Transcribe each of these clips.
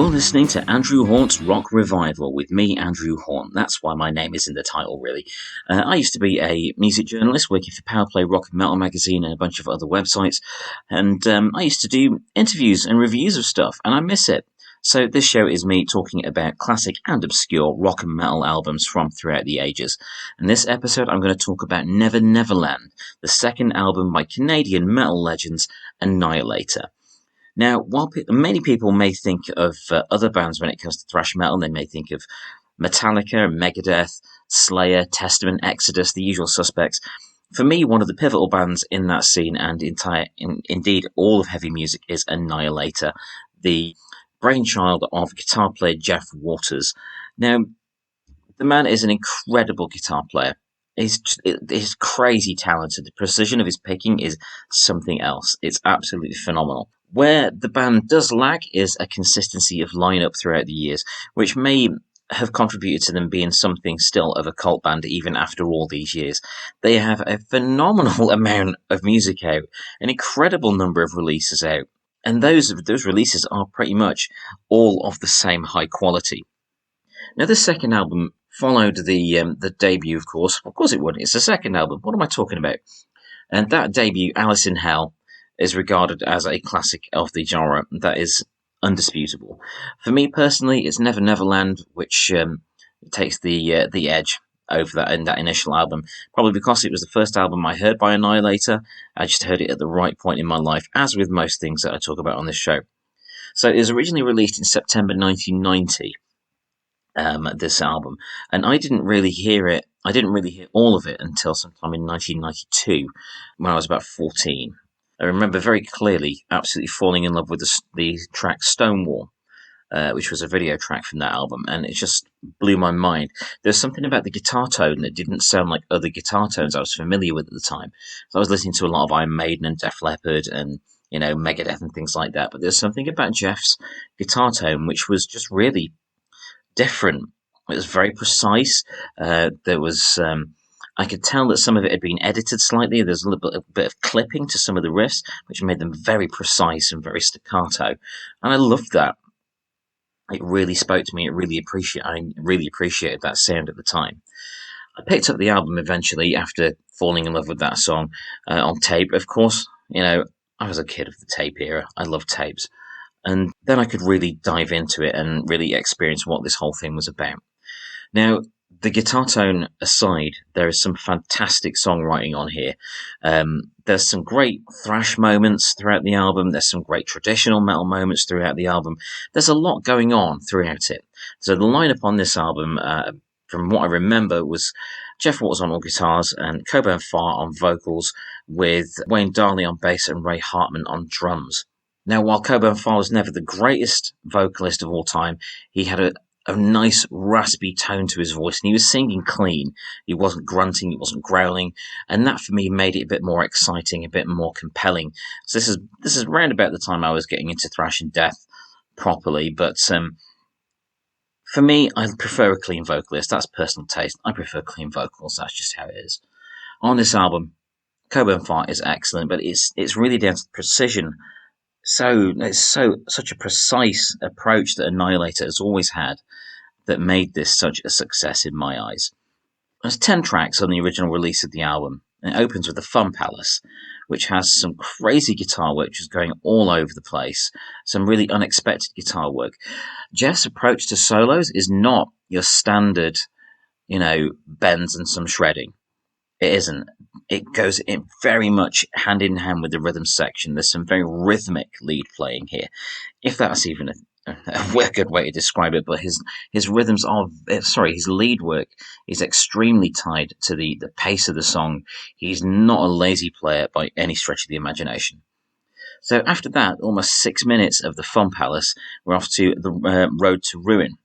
You're listening to Andrew Haunt's Rock Revival with me, Andrew Haunt. That's why my name is in the title, really. I used to be a music journalist working for POWERPLAY, Rock and Metal magazine and a bunch of other websites. And I used to do interviews and reviews of stuff, and I miss it. So this show is me talking about classic and obscure rock and metal albums from throughout the ages. In this episode, I'm going to talk about Neverland, the second album by Canadian metal legends Annihilator. Now, while many people may think of other bands when it comes to thrash metal, they may think of Metallica, Megadeth, Slayer, Testament, Exodus, the usual suspects. For me, one of the pivotal bands in that scene and indeed all of heavy music is Annihilator, the brainchild of guitar player Jeff Waters. Now, the man is an incredible guitar player. He's crazy talented. The precision of his picking is something else. It's absolutely phenomenal. Where the band does lack is a consistency of lineup throughout the years, which may have contributed to them being something still of a cult band even after all these years. They have a phenomenal amount of music out, an incredible number of releases out, and those releases are pretty much all of the same high quality. Now, the second album followed the debut, of course. Of course it would. It's the second album. What am I talking about? And that debut, Alice in Hell, is regarded as a classic of the genre. That is undisputable. For me personally, it's Neverland, which takes the edge over that in that initial album. Probably because it was the first album I heard by Annihilator. I just heard it at the right point in my life, as with most things that I talk about on this show. So it was originally released in September 1990. This album, and I didn't really hear it. I didn't really hear all of it until sometime in 1992, when I was about 14. I remember very clearly absolutely falling in love with the track Stonewall, which was a video track from that album, and it just blew my mind. There's something about the guitar tone that didn't sound like other guitar tones I was familiar with at the time. So I was listening to a lot of Iron Maiden and Def Leppard and Megadeth and things like that, but there's something about Jeff's guitar tone which was just really different. It was very precise. There was, I could tell that some of it had been edited slightly. There's a little bit of clipping to some of the riffs, which made them very precise and very staccato. And I loved that. It really spoke to me. I really appreciated that sound at the time. I picked up the album eventually after falling in love with that song on tape. Of course, I was a kid of the tape era. I loved tapes. And then I could really dive into it and really experience what this whole thing was about. Now, the guitar tone aside, there is some fantastic songwriting on here. There's some great thrash moments throughout the album. There's some great traditional metal moments throughout the album. There's a lot going on throughout it. So the lineup on this album, from what I remember, was Jeff Waters on all guitars and Coburn Farr on vocals, with Wayne Darley on bass and Ray Hartman on drums. Now, while Coburn Farr was never the greatest vocalist of all time, he had a nice raspy tone to his voice, and he was singing clean. He wasn't grunting, he wasn't growling, and that for me made it a bit more exciting, a bit more compelling. So this is around about the time I was getting into thrash and death properly, but for me, I prefer a clean vocalist. That's personal taste. I prefer clean vocals. That's just how it is. On this album, Coburn Farr is excellent, but it's really down to the precision. So it's such a precise approach that Annihilator has always had that made this such a success in my eyes. There's 10 tracks on the original release of the album, and it opens with the Fun Palace, which has some crazy guitar work just going all over the place, some really unexpected guitar work. Jeff's approach to solos is not your standard, bends and some shredding. It isn't. It goes in very much hand in hand with the rhythm section. There's some very rhythmic lead playing here, if that's even a good way to describe it. But his rhythms his lead work is extremely tied to the pace of the song. He's not a lazy player by any stretch of the imagination. So after that, almost 6 minutes of the Fun Palace, we're off to the Road to Ruin,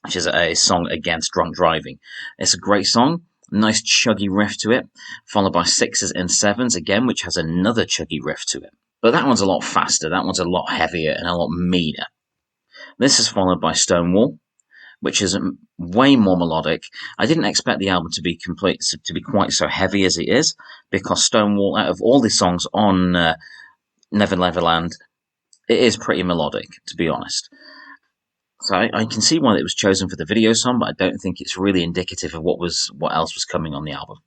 which is a song against drunk driving. It's a great song. Nice chuggy riff to it, followed by 6s and 7s again, which has another chuggy riff to it. But that one's a lot faster, that one's a lot heavier and a lot meaner. This is followed by Stonewall, which is way more melodic. I didn't expect the album to be quite so heavy as it is, because Stonewall, out of all the songs on Neverland, it is pretty melodic, to be honest. So I can see why it was chosen for the video song, but I don't think it's really indicative of what else was coming on the album.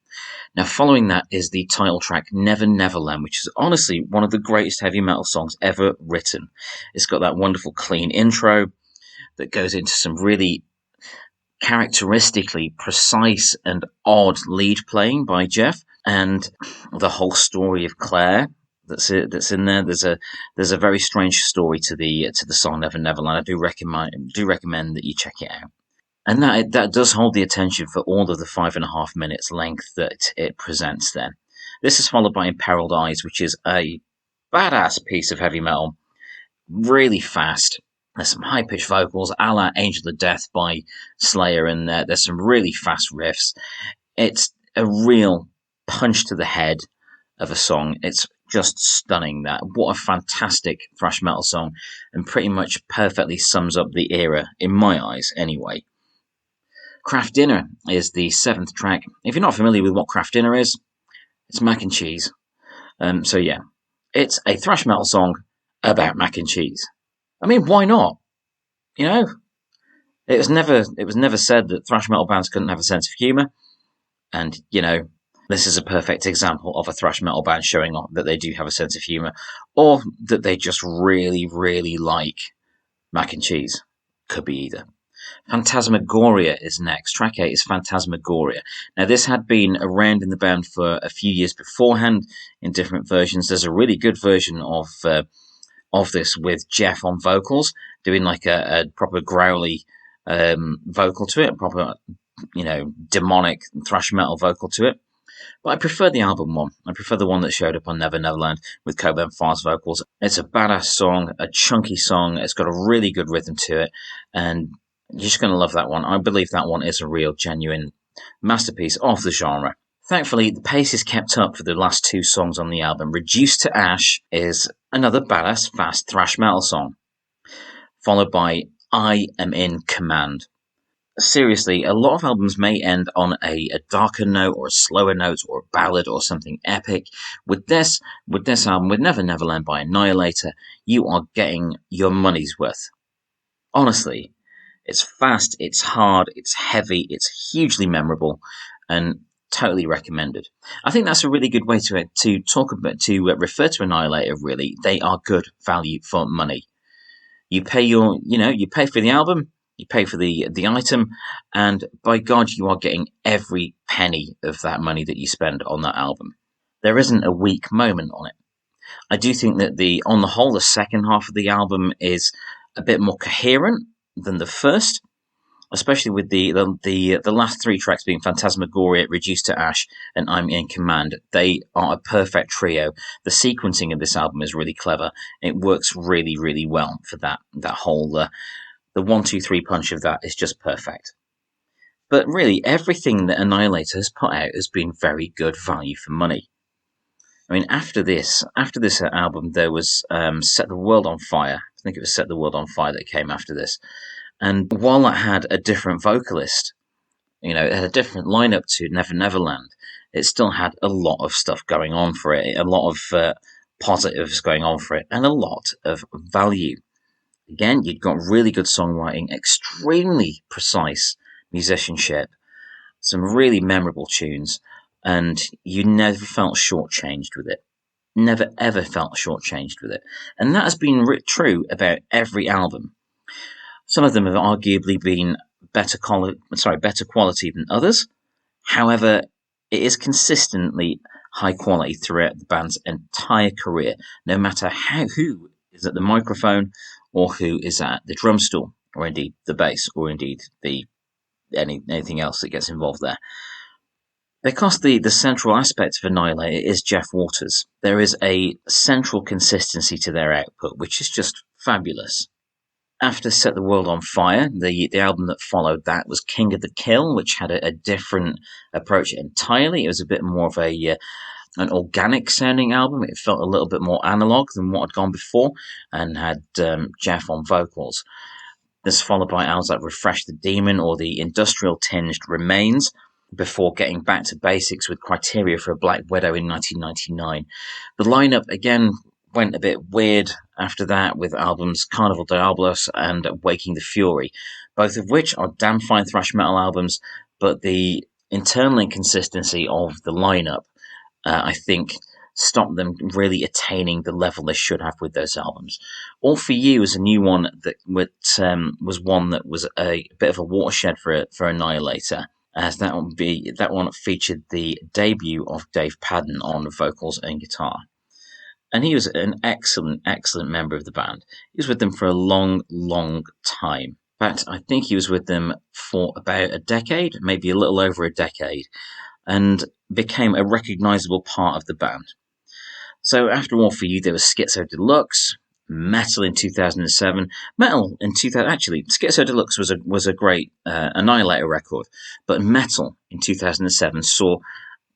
Now, following that is the title track Neverland, which is honestly one of the greatest heavy metal songs ever written. It's got that wonderful clean intro that goes into some really characteristically precise and odd lead playing by Jeff, and the whole story of Claire that's in there. There's a very strange story to the song Neverland. I do recommend that you check it out. And that does hold the attention for all of the 5.5 minutes length that it presents then. This is followed by Imperiled Eyes, which is a badass piece of heavy metal. Really fast. There's some high-pitched vocals, a la Angel of Death by Slayer, and there's some really fast riffs. It's a real punch to the head of a song. It's just stunning. What a fantastic thrash metal song, and pretty much perfectly sums up the era, in my eyes anyway. Craft Dinner is the 7th track. If you're not familiar with what Craft Dinner is, it's mac and cheese. So yeah, it's a thrash metal song about mac and cheese. I mean, why not? You know, it was never said that thrash metal bands couldn't have a sense of humor, and you know, this is a perfect example of a thrash metal band showing off that they do have a sense of humor, or that they just really, really like mac and cheese. Could be either. Phantasmagoria is next. Track 8 is Phantasmagoria. Now, this had been around in the band for a few years beforehand in different versions. There's a really good version of this with Jeff on vocals, doing like a proper growly vocal to it, a proper, demonic thrash metal vocal to it. But I prefer the album one. I prefer the one that showed up on Neverland with Coben Farr's vocals. It's a badass song, a chunky song. It's got a really good rhythm to it, and you're just going to love that one. I believe that one is a real, genuine masterpiece of the genre. Thankfully, the pace is kept up for the last 2 songs on the album. Reduced to Ash is another badass, fast thrash metal song, followed by I Am in Command. Seriously, a lot of albums may end on a darker note or a slower note or a ballad or something epic. With this album, with Neverland by Annihilator, you are getting your money's worth. Honestly, it's fast, it's hard, it's heavy, it's hugely memorable, and totally recommended. I think that's a really good way to talk about, to refer to Annihilator. Really, they are good value for money. You pay you pay for the album. You pay for the item, and by God, you are getting every penny of that money that you spend on that album. There isn't a weak moment on it. I do think that on the whole, the second half of the album is a bit more coherent than the first, especially with the last 3 tracks being Phantasmagoria, Reduced to Ash, and I'm in Command. They are a perfect trio. The sequencing of this album is really clever. It works really, really well for that whole. The 1, 2, 3 punch of that is just perfect. But really, everything that Annihilator has put out has been very good value for money. I mean, after this album, there was Set the World on Fire. I think it was Set the World on Fire that came after this. And while that had a different vocalist, it had a different lineup to Neverland, it still had a lot of stuff going on for it, a lot of positives going on for it, and a lot of value. Again, you'd got really good songwriting, extremely precise musicianship, some really memorable tunes, and you never felt shortchanged with it. Never ever felt shortchanged with it. And that has been true about every album. Some of them have arguably been better quality than others. However, it is consistently high quality throughout the band's entire career, no matter who is at the microphone or who is at the drum stool, or indeed the bass, or indeed anything else that gets involved there. Because the central aspect of Annihilator is Jeff Waters, there is a central consistency to their output, which is just fabulous. After Set the World on Fire, the album that followed that was King of the Kill, which had a different approach entirely. It was a bit more of an organic sounding album. It felt a little bit more analog than what had gone before, and had Jeff on vocals. This followed by albums like Refresh the Demon or the industrial tinged Remains, before getting back to basics with Criteria for a Black Widow in 1999. The lineup, again, went a bit weird after that with albums Carnival Diabolos and Waking the Fury, both of which are damn fine thrash metal albums, but the internal inconsistency of the lineup, I think, stopped them really attaining the level they should have with those albums. All For You is a new one that was one that was a bit of a watershed for Annihilator, as that one featured the debut of Dave Padden on vocals and guitar. And he was an excellent, excellent member of the band. He was with them for a long, long time. In fact, I think he was with them for about a decade, maybe a little over a decade, and became a recognisable part of the band. So after All For You, there was Schizo Deluxe, Metal in 2007. Metal in 2000, actually, Schizo Deluxe was a great Annihilator record, but Metal in 2007 saw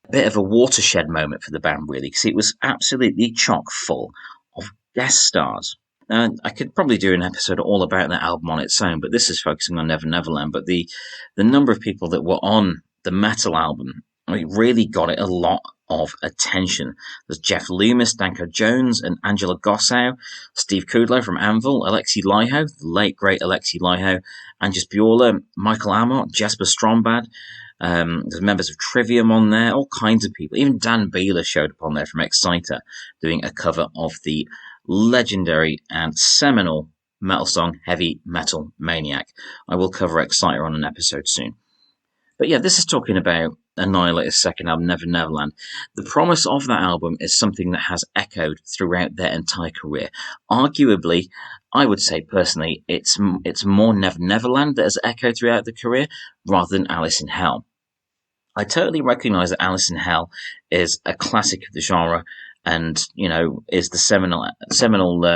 a bit of a watershed moment for the band, really, because it was absolutely chock full of guest stars. Now, I could probably do an episode all about that album on its own, but this is focusing on Neverland. But the number of people that were on the Metal album, it really got it a lot of attention. There's Jeff Loomis, Danko Jones, and Angela Gossow, Steve Kudlow from Anvil, Alexi Laiho, the late great Alexi Laiho, Angus Biola, Michael Amott, Jesper Strombad. There's members of Trivium on there, all kinds of people. Even Dan Beeler showed up on there from Exciter, doing a cover of the legendary and seminal metal song Heavy Metal Maniac. I will cover Exciter on an episode soon. But yeah, this is talking about Annihilator's second album, Neverland. The promise of that album is something that has echoed throughout their entire career. Arguably, I would say personally, it's more Neverland that has echoed throughout the career rather than Alice in Hell. I totally recognise that Alice in Hell is a classic of the genre, and is the seminal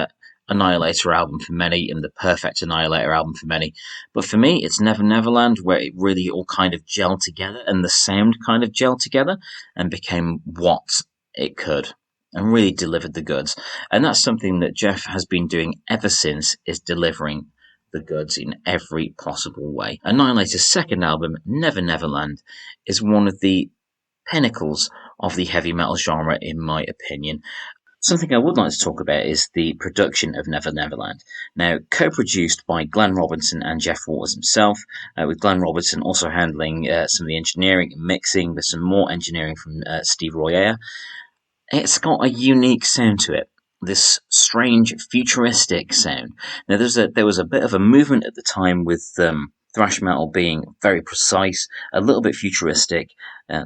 Annihilator album for many and the perfect Annihilator album for many. But for me, it's Neverland, where it really all kind of gelled together and the sound kind of gelled together and became what it could and really delivered the goods. And that's something that Jeff has been doing ever since, is delivering the goods in every possible way. Annihilator's second album, Neverland, is one of the pinnacles of the heavy metal genre, in my opinion. Something I would like to talk about is the production of Neverland. Now, co-produced by Glenn Robinson and Jeff Waters himself, with Glenn Robinson also handling some of the engineering and mixing, with some more engineering from Steve Royer. It's got a unique sound to it, this strange futuristic sound. Now, there was a bit of a movement at the time with thrash metal being very precise, a little bit futuristic,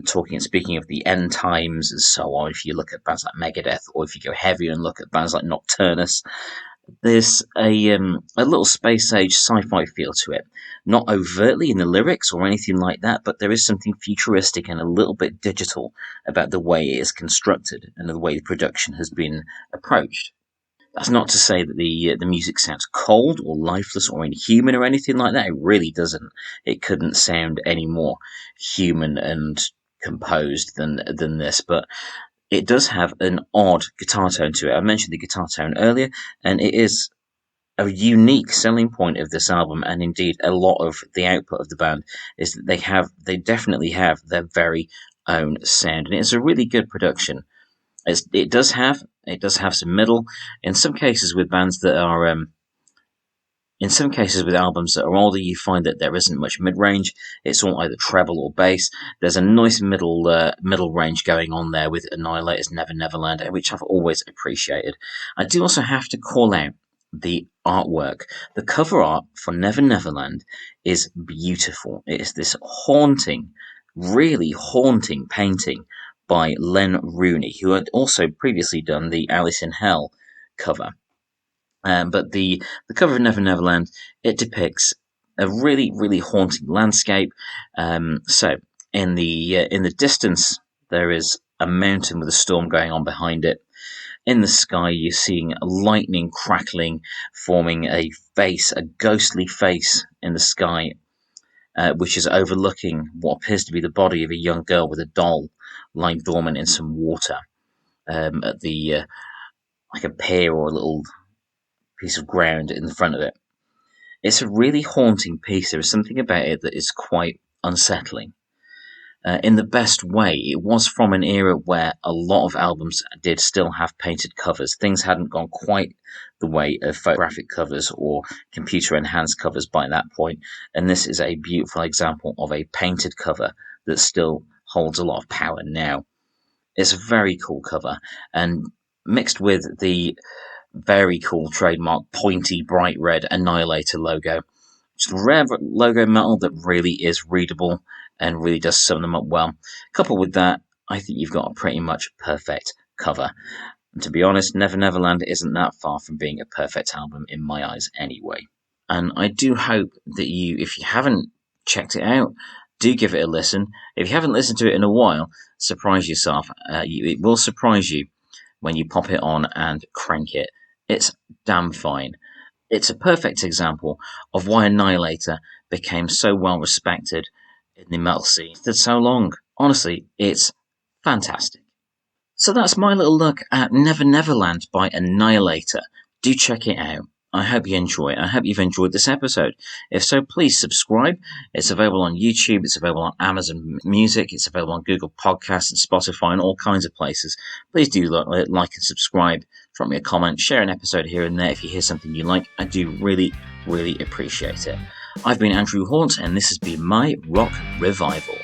talking and speaking of the end times and so on. If you look at bands like Megadeth, or if you go heavier and look at bands like Nocturnus, there's a little space age sci-fi feel to it. Not overtly in the lyrics or anything like that, but there is something futuristic and a little bit digital about the way it is constructed and the way the production has been approached. That's not to say that the music sounds cold or lifeless or inhuman or anything like that. It really doesn't. It couldn't sound any more human and composed than this, but it does have an odd guitar tone to it. I mentioned the guitar tone earlier, and it is a unique selling point of this album, and indeed a lot of the output of the band is that they definitely have their very own sound, and it's a really good production. It does have some middle. In some cases with bands that are in some cases with albums that are older, you find that there isn't much mid-range. It's all either treble or bass. There's a nice middle range going on there with Annihilator's Neverland, which I've always appreciated. I do also have to call out the artwork. The cover art for Neverland is beautiful. It is this haunting, really haunting painting by Len Rooney, who had also previously done the Alice in Hell cover. But the cover of Neverland, it depicts a really, really haunting landscape. So in the distance, there is a mountain with a storm going on behind it. In the sky, you're seeing lightning crackling, forming a face, a ghostly face in the sky, which is overlooking what appears to be the body of a young girl with a doll lying dormant in some water at the like a pier or a little piece of ground in the front of it. It's a really haunting piece. There is something about it that is quite unsettling. in the best way. It was from an era where a lot of albums did still have painted covers. Things hadn't gone quite the way of photographic covers or computer enhanced covers by that point, and this is a beautiful example of a painted cover that still holds a lot of power now. It's a very cool cover, and mixed with the very cool trademark pointy bright red Annihilator logo. Just a rare logo metal that really is readable and really does sum them up well. Coupled with that, I think you've got a pretty much perfect cover. And to be honest, Neverland isn't that far from being a perfect album in my eyes anyway. And I do hope that you, if you haven't checked it out, do give it a listen. If you haven't listened to it in a while, surprise yourself. It will surprise you when you pop it on and crank it. It's damn fine. It's a perfect example of why Annihilator became so well respected in the metal scene for so long. Honestly, it's fantastic. So that's my little look at Neverland by Annihilator. Do check it out. I hope you enjoy it. I hope you've enjoyed this episode. If so, please subscribe. It's available on YouTube. It's available on Amazon Music. It's available on Google Podcasts and Spotify and all kinds of places. Please do like and subscribe. Drop me a comment. Share an episode here and there if you hear something you like. I do really, really appreciate it. I've been Andrew Hawnt, and this has been my Rock Revival.